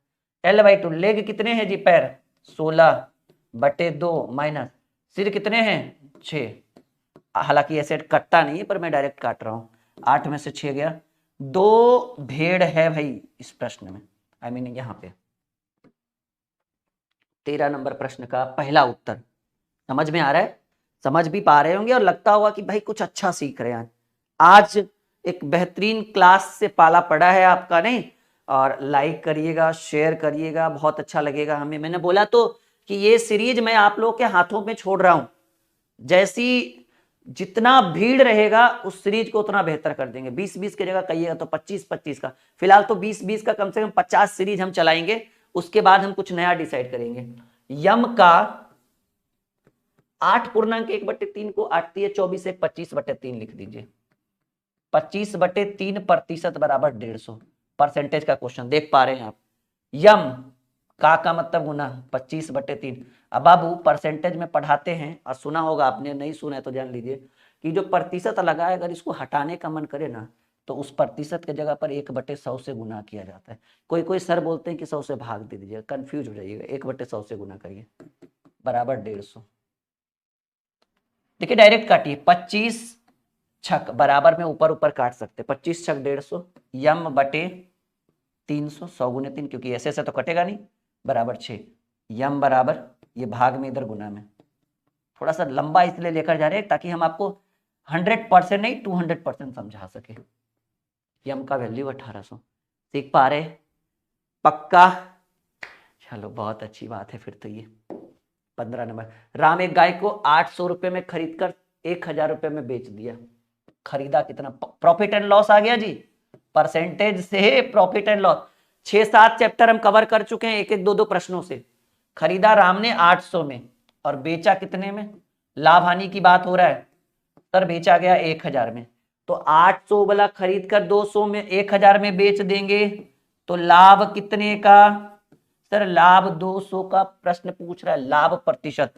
L/2, लेग कितने हैं जी? पैर 16/2 माइनस सिर कितने हैं? 6। हालांकि ऐसे कटता नहीं है, पर मैं डायरेक्ट काट रहा हूं। 8 में से 6 गया। 2 भेड़ है भाई इस प्रश्न में, आई मीन यहां पे 13 नंबर प्रश्न का पहला उत्तर। समझ में आ रहा है? समझ भी पा रहे होंगे, और लगता होगा कि भाई कुछ अच्छा सीख रहे हैं आज। एक बेहतरीन क्लास से पाला पड़ा है आपका, नहीं? और लाइक करिएगा, शेयर करिएगा, बहुत अच्छा लगेगा हमें। मैंने बोला तो कि ये सीरीज मैं आप लोगों के हाथों में छोड़ रहा हूं। जैसी जितना भीड़ रहेगा उस सीरीज को उतना बेहतर कर देंगे। 20-20 की जगह कहिएगा तो 25-25 का। फिलहाल तो 20-20 का कम से कम 50 सीरीज हम चलाएंगे, उसके बाद हम कुछ नया डिसाइड करेंगे। यम का 8.1/3 को आती है 24 1 25/3 लिख दीजिए। 25/3% बराबर 150 परसेंटेज का क्वेश्चन देख पा रहे हैं आप। यम का मतलब गुना 25/3। अब बाबू परसेंटेज में पढ़ाते हैं, और सुना होगा आपने, नहीं सुना है तो जान लीजिए कि जो प्रतिशत लगा है, अगर इसको हटाने का मन करे ना, तो उस प्रतिशत के जगह पर 1/100 से गुना किया जाता है। कोई कोई सर बोलते हैं कि 100 से भाग दे दीजिएगा, कंफ्यूज हो जाइएगा। 1/100 से गुना करिए, बराबर 150। देखिए डायरेक्ट काटिए, 25 छक बराबर में ऊपर ऊपर काट सकते, 25 छक 150, यम बटे 300, 100 गुने 3, क्योंकि ऐसे तो कटेगा नहीं, बराबर 6। यम बराबर, ये भाग में इधर गुना में, थोड़ा सा लंबा इसलिए लेकर जा रहे हैं ताकि हम आपको 100% नहीं 200% समझा सके। यम का वैल्यू 1800, सीख पा रहे? पक्का? चलो बहुत अच्छी बात है। फिर तो ये 15 नंबर। राम एक गाय को 800 रुपए में खरीद कर 1000 रुपए में बेच दिया। खरीदा कितना? प्रॉफिट एंड लॉस आ गया जी, परसेंटेज से प्रॉफिट एंड लॉस। 6-7 चैप्टर हम कवर कर चुके हैं, 1-1 2-2 प्रश्नों से। खरीदा राम ने 800 में और बेचा कितने में? लाभ हानि की बात हो रहा है सर, बेचा गया 1000 में। तो 800 वाला खरीद कर 200 में 1000 में बेच देंगे, तो लाभ कितने का? सर लाभ 200 का प्रश्न पूछ रहा है, लाभ प्रतिशत,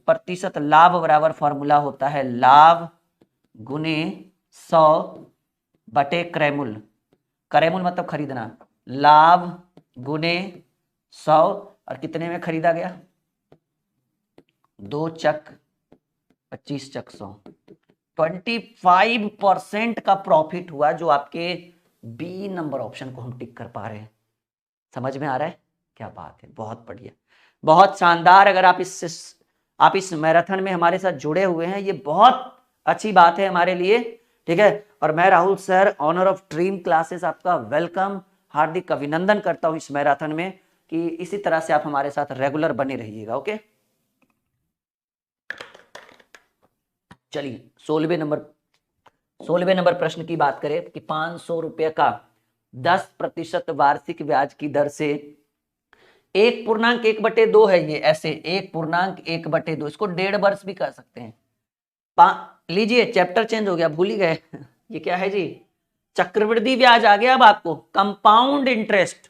प्रतिशत लाभ बराबर फॉर्मूला होता है लाभ गुने 100 बटे क्रयमूल्य, क्रयमूल्य मतलब खरीदना, लाभ गुने 100 और कितने में खरीदा गया, 2 चक 25 चक 100, 25% का प्रॉफिट हुआ, जो आपके बी नंबर ऑप्शन को हम टिक कर पा रहे हैं। समझ में आ रहा है? क्या बात है, बहुत बढ़िया, बहुत शानदार। अगर आप इस मैराथन में हमारे साथ जुड़े हुए हैं, ये बहुत अच्छी बात है हमारे लिए, ठीक है। और मैं Rahul sir, owner of Dream Classes, आपका वेलकम, हार्दिक अभिनंदन करता हूं इस मैराथन में, कि इसी तरह से आप हमारे साथ रेगुलर बने रहिएगा। ओके, चलिए 16वें नंबर प्रश्न की बात करें कि 500 रुपए का 10% वार्षिक ब्याज की दर से 1.1/2 है, ये ऐसे 1.1/2, इसको 1.5 वर्ष भी कह सकते हैं। लीजिए चैप्टर चेंज हो गया, भूल ही गए ये क्या है जी, चक्रवृद्धि ब्याज आ गया। अब आपको कंपाउंड इंटरेस्ट,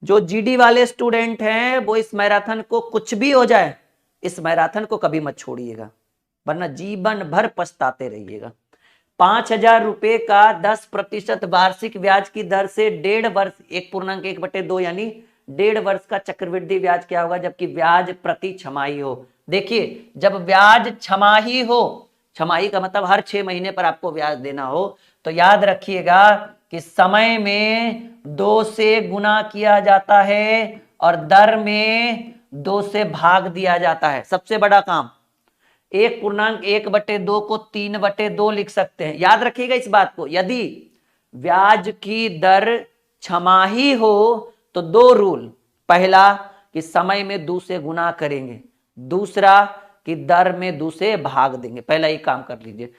जो जीडी वाले स्टूडेंट हैं वो इस मैराथन को कुछ भी हो जाए, इस मैराथन को कभी मत छोड़िएगा, वरना जीवन भर पछताते रहिएगा। 5,000 रुपए का 10% वार्षिक ब्याज की दर से 1.5 वर्ष, 1.1/2 यानी 1.5 वर्ष का चक्रवृद्धि ब्याज क्या होगा, जबकि ब्याज प्रति छमाही हो। देखिए जब ब्याज छमाही हो, छमाही का मतलब हर 6 महीने पर आपको ब्याज देना हो, तो याद रखिएगा कि समय में 2 से गुना किया जाता है और दर में 2 से भाग दिया जाता है। सबसे बड़ा काम, 1.1/2 को 3/2 लिख सकते हैं। याद रखिएगा इस बात को। यदि ब्याज की दर छमाही हो तो 2 रूल, पहला कि समय में 2 से गुना करेंगे, दूसरा कि दर में 2 से भाग देंगे। पहला ही काम कर लीजिए,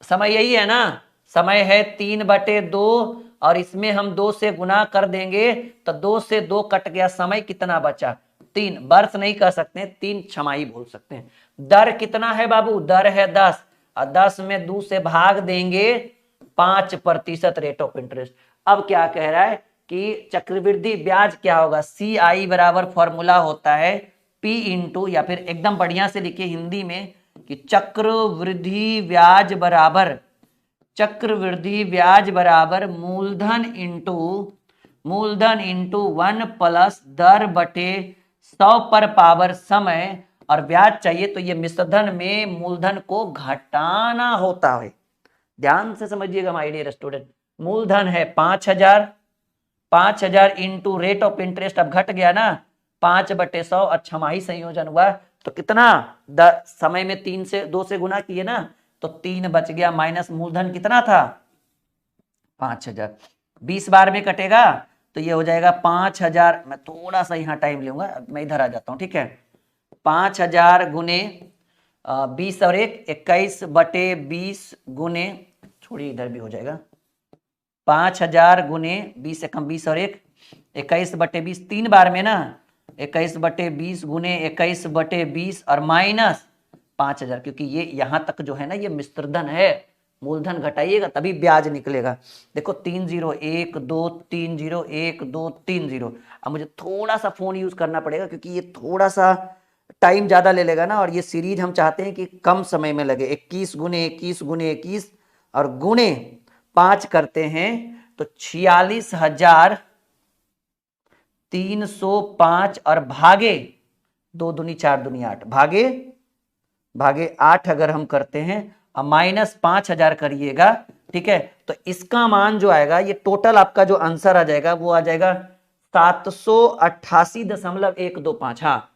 समय यही है ना, समय है 3/2 और इसमें हम 2 से गुना कर देंगे तो 2 से 2 कट गया, समय कितना बचा, 3। वर्ष नहीं कह सकते, 3 छमाही बोल सकते हैं। दर कितना है बाबू, दर है 10 और 10 में 2 से भाग देंगे 5% रेट ऑफ इंटरेस्ट। अब क्या कह रहा है कि चक्रवृद्धि ब्याज क्या होगा, CI बराबर फॉर्मूला होता है P इंटू, या फिर एकदम बढ़िया से लिखे हिंदी में कि चक्रवृद्धि ब्याज बराबर, चक्रवृद्धि ब्याज बराबर मूलधन इंटू 1 प्लस दर बटे 100 पर पावर समय, और ब्याज चाहिए तो ये मिश्रधन में मूलधन को घटाना होता है। ध्यान से समझिएगा माय डियर स्टूडेंट, मूलधन है 5,000 इंटू रेट ऑफ इंटरेस्ट, अब घट गया ना 5/100 और छमाही संयोजन हुआ तो कितना, समय में 3 से 2 से गुना किए ना तो 3 बच गया, माइनस मूलधन कितना था 5,000, 20 बार में कटेगा तो ये हो जाएगा 5,000। मैं थोड़ा सा यहाँ टाइम लूंगा, मैं इधर आ जाता हूँ, ठीक है। 5,000 गुने 20 और 1 21/20 गुने, छोड़िए इधर भी हो जाएगा, 5,000 गुने 20 एकम 20 और 1 21/20, 3 बार में ना 21/20 गुने 21/20 और माइनस 5,000, क्योंकि ये यहां तक जो है ना ये मिश्रधन है, मूलधन घटाइएगा तभी ब्याज निकलेगा। देखो 3 0 1 2 3 0 1 2 3 0। अब मुझे थोड़ा सा फोन यूज करना पड़ेगा क्योंकि ये थोड़ा सा टाइम ज्यादा ले लेगा ना, और ये सीरीज हम चाहते हैं कि कम समय में लगे। 21 गुने 21 गुने 21 और गुणे 5 करते हैं तो 46,305 और भागे 2 दूनी 4 दूनी 8, भागे 8 अगर हम करते हैं और माइनस 5,000 करिएगा, ठीक है, तो इसका मान जो आएगा, ये टोटल आपका जो आंसर आ जाएगा वो आ जाएगा 788.125। हाँ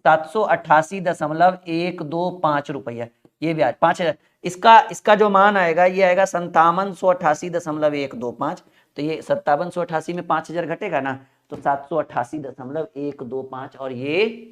788.125 रुपया, ये ब्याज 5,000, इसका जो मान आएगा ये आएगा 5788.125। तो ये 5788 में 5,000 घटेगा ना तो 788.125, और ये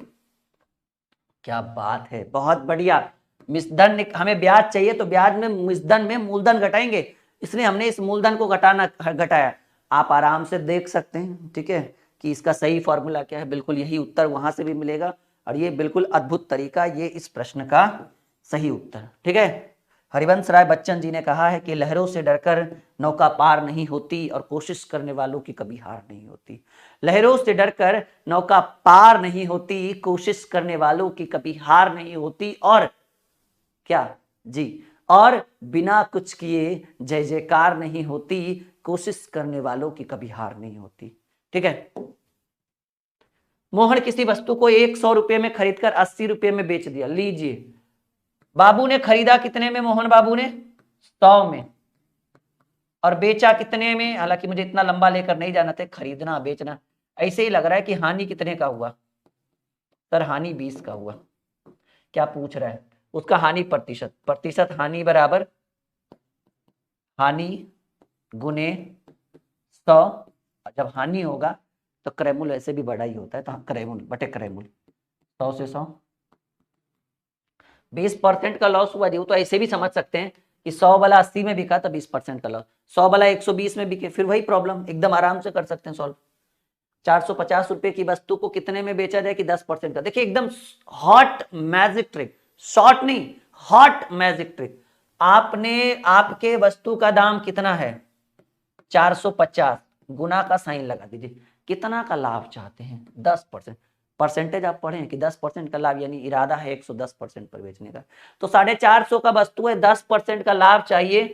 क्या बात है, बहुत बढ़िया। मिश्रधन हमें ब्याज चाहिए तो ब्याज में मिश्रधन में मूलधन घटाएंगे, इसलिए हमने इस मूलधन को घटाया। आप आराम से देख सकते हैं, ठीक है, कि इसका सही फॉर्मूला क्या है। बिल्कुल यही उत्तर वहां से भी मिलेगा और ये बिल्कुल अद्भुत तरीका, ये इस प्रश्न का सही उत्तर, ठीक है। हरिवंश राय बच्चन जी ने कहा है कि लहरों से डरकर नौका पार नहीं होती और कोशिश करने वालों की कभी हार नहीं होती। लहरों से डरकर नौका पार नहीं होती, कोशिश करने वालों की कभी हार नहीं होती, और क्या जी, और बिना कुछ किए जय जयकार नहीं होती, कोशिश करने वालों की कभी हार नहीं होती। ठीक है। मोहन किसी वस्तु को 100 रुपए में खरीदकर 80 रुपए में बेच दिया। लीजिए, बाबू ने खरीदा कितने में? मोहन बाबू ने 100 में, और बेचा कितने में? हालांकि मुझे इतना लंबा लेकर नहीं जाना था, खरीदना बेचना ऐसे ही लग रहा है कि हानि कितने का हुआ सर? हानि 20 का हुआ। क्या पूछ रहा है? उसका हानि प्रतिशत, प्रतिशत हानि बराबर हानि गुने 100। जब हानि होगा तो क्रयमूल्य ऐसे भी बड़ा ही होता है, तो क्रयमूल्य बटे क्रयमूल्य 100 से 100, 20% का लॉस हुआ जी। वो तो ऐसे भी समझ सकते हैं कि 100 वाला 80 में बिका तो 20% का लॉस, 100 वाला 120 में बिके, फिर वही प्रॉब्लम, एकदम आराम से कर सकते हैं सॉल्व। 450 रुपए की वस्तु को कितने में बेचा जाए कि 10% का? देखिए एकदम हॉट मैजिक ट्रिक, शॉर्ट नहीं, हॉट मैजिक ट्रिक। आपने, आपके वस्तु का दाम कितना है? 450, गुना का साइन लगा दीजिए। कितना का लाभ चाहते हैं? 10%। परसेंटेज आप पढ़े हैं कि 10% का लाभ, यानी इरादा है 110% पर बेचने का। तो 450 का वस्तु है, 10% का लाभ चाहिए,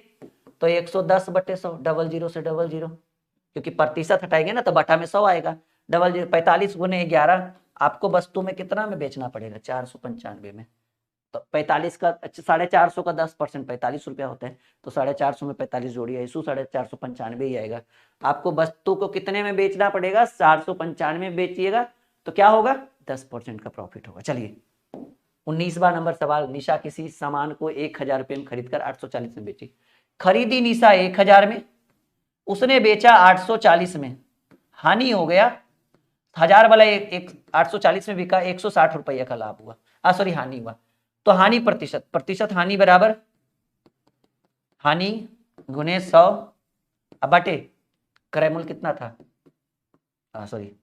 तो 110 बटे 100, डबल जीरो से डबल जीरो, क्योंकि प्रतिशत हटाएंगे ना तो बटा में 100 आएगा। डबल जीरो 45 गुने 11, आपको वस्तु में कितना में बेचना पड़ेगा? 495 में। तो 45 का 450 का 10% 45 रुपया होता है, तो 450 में 45 जोड़िए, इशू 495 ही आएगा। आपको वस्तु को कितने में बेचना पड़ेगा? 495 में बेचिएगा तो क्या होगा? 10% का प्रॉफिट होगा। चलिए 19वां नंबर सवाल। निशा किसी सामान को 1000 रुपये में खरीदकर 840 में बेची। खरीदी निशा 1000 में, उसने बेचा 840 में, हानि हो गया। 1000 वाला एक 840 में बिका, 160 रुपया का लाभ हुआ, सॉरी हानि हुआ। तो हानि प्रतिशत, प्रतिशत हानि बराबर हानि गुने 100 बटे क्रयमूल्य कितना था? सॉरी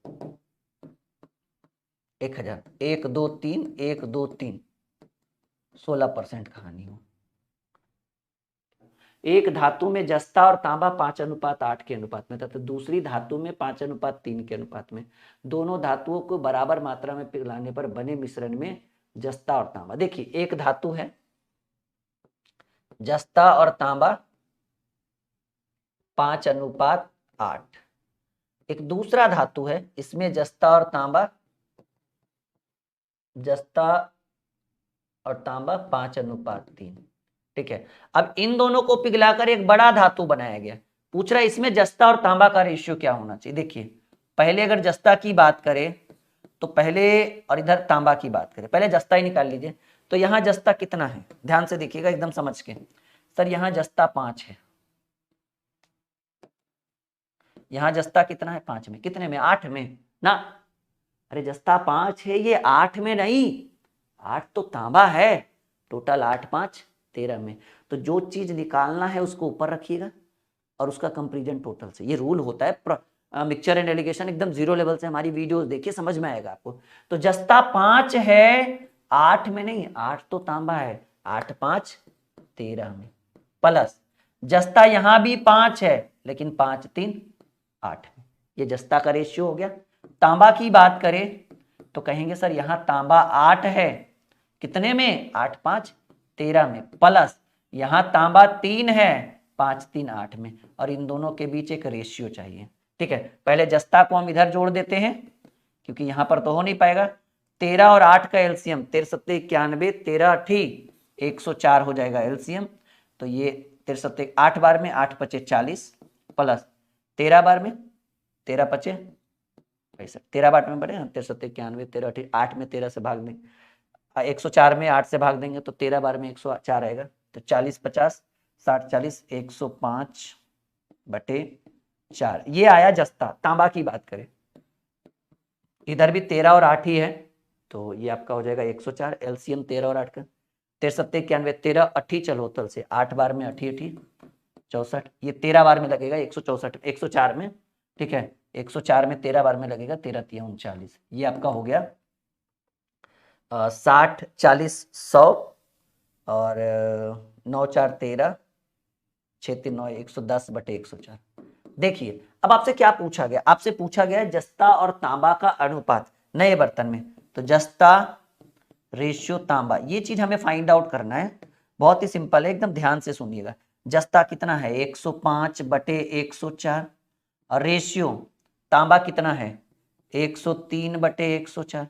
1000, 1 2 3 1 2 3, 16% का हानि हुआ। एक धातु में जस्ता और तांबा 5:8 के अनुपात में था, तो दूसरी धातु में 5:3 के अनुपात में। दोनों धातुओं को बराबर मात्रा में पिघलाने पर बने मिश्रण में जस्ता और तांबा। देखिए एक धातु है जस्ता और तांबा 5:8, एक दूसरा धातु है इसमें जस्ता और तांबा 5:3। ठीक है। अब इन दोनों को पिघलाकर एक बड़ा धातु बनाया गया। पूछ रहा है इसमें जस्ता और तांबा का रेशियो क्या होना चाहिए। देखिए पहले अगर जस्ता की बात करें तो पहले, और इधर तांबा की बात करें, पहले जस्ता ही निकाल लीजिए। तो यहां जस्ता कितना है? ध्यान से देखिएगा एकदम समझ के। सर यहां जस्ता 5 है, यहां जस्ता कितना है? 5 में। कितने में? 8 में ना। अरे जस्ता 5 है, ये 8 में नहीं, 8 तो तांबा है। टोटल 8 5 13 में। तो जो चीज निकालना है उसको ऊपर रखिएगा और उसका कंपेरिजन टोटल से। ये रूल होता है मिक्सचर एंड एलिगेशन, एकदम जीरो लेवल से हमारी वीडियोस देखिए, समझ में आएगा आपको। तो जस्ता 5 है, 8 में नहीं, 8 तो तांबा है, 8 5 13 में, प्लस जस्ता यहां भी 5 है लेकिन 5 3 8 में। ये जस्ता का रेशियो हो गया। तांबा की बात करें तो कहेंगे सर यहां तांबा 8 है, कितने में? 8 5 13 में, प्लस यहां तांबा 3 है, 5 3 8 में, और इन दोनों के बीच एक रेशियो चाहिए। ठीक है, पहले जस्ता को हम इधर जोड़ देते हैं क्योंकि यहां पर तो हो नहीं पाएगा। 13 और 8 का एलसीएम 13 7 91, 13 8 104 हो जाएगा एलसीएम। तो ये 13 7 8 बार में 8 5 40, प्लस 13 बार में 13 5 65, 13 बार में बढ़े 13 7 91, 13 8 में 13 से भाग देंगे, 104 में 8 से भाग देंगे तो 13 बार में 104 आएगा। तो 40 50 60 40 105 बटे 4, ये आया जस्ता। तांबा की बात करें, इधर भी 13 और 8 ही है, तो ये आपका हो जाएगा 104, एलसीएम 13 और 8 का। 13 7 91, 13 8 चलो तल से 8 बार में 8 8 64, ये 13 बार में लगेगा 164 104 में। ठीक है, 104 में 13 बार में लगेगा 13 3 39, ये आपका हो गया 60 40 100 और 9 4 13, 6 3 9, 110/104। देखिए अब आपसे क्या पूछा गया, आपसे पूछा गया जस्ता और तांबा का अनुपात नए बर्तन में। तो जस्ता रेशियो तांबा, ये चीज हमें फाइंड आउट करना है। बहुत ही सिंपल है, एकदम ध्यान से सुनिएगा। जस्ता कितना है 105/104, और रेशियो तांबा कितना है 103/104।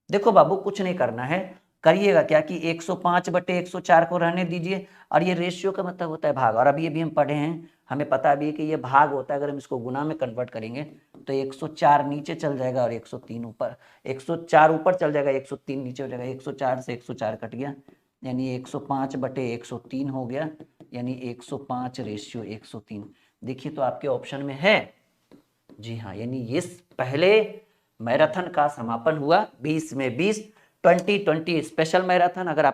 देखो बाबू कुछ नहीं करना है, करिएगा क्या कि 105/104 को रहने दीजिए, और ये रेशियो का मतलब होता है भाग। और अभी भी हम पढ़े हैं, हमें पता भी है कि ये भाग होता है। अगर हम इसको गुना में कन्वर्ट करेंगे तो 104 नीचे चल जाएगा और 103 ऊपर, 104 ऊपर चल जाएगा, 103 नीचे हो जाएगा। 104 से 104 कट गया, यानी 105/103 हो गया, यानी 105/103। देखिए तो आपके ऑप्शन में है। जी हाँ, यानी ये पहले मैराथन का समापन हुआ 20 में 20 2020 स्पेशल मैराथन। अगर आप